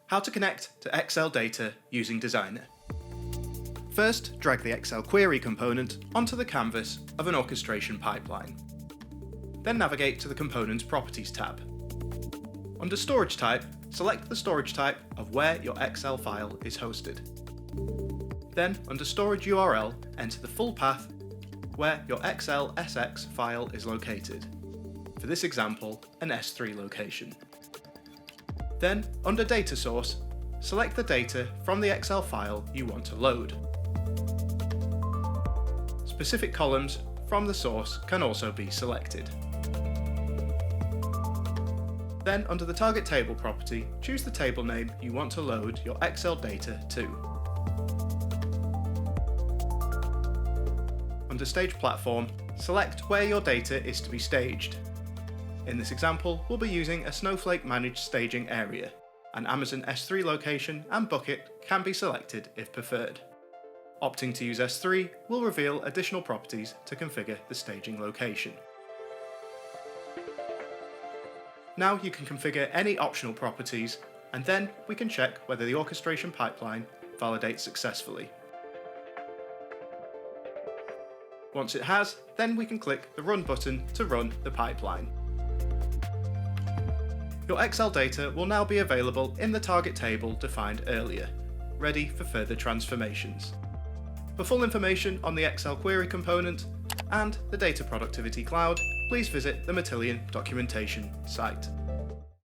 How to connect to Excel data using Designer. First, drag the Excel query component onto the canvas of an orchestration pipeline. Then navigate to the Components Properties tab. Under Storage Type, select the storage type of where your Excel file is hosted. Then, under Storage URL, enter the full path where your Excel SX file is located. For this example, an S3 location. Then, under Data Source, select the data from the Excel file you want to load. Specific columns from the source can also be selected. Then, under the Target Table property, choose the table name you want to load your Excel data to. Under Stage Platform, select where your data is to be staged. In this example, we'll be using a Snowflake managed staging area. An Amazon S3 location and bucket can be selected if preferred. Opting to use S3 will reveal additional properties to configure the staging location. Now you can configure any optional properties, and then we can check whether the orchestration pipeline validates successfully. Once it has, then we can click the Run button to run the pipeline. Your Excel data will now be available in the target table defined earlier, ready for further transformations. For full information on the Excel query component and the Data Productivity Cloud, please visit the Matillion documentation site.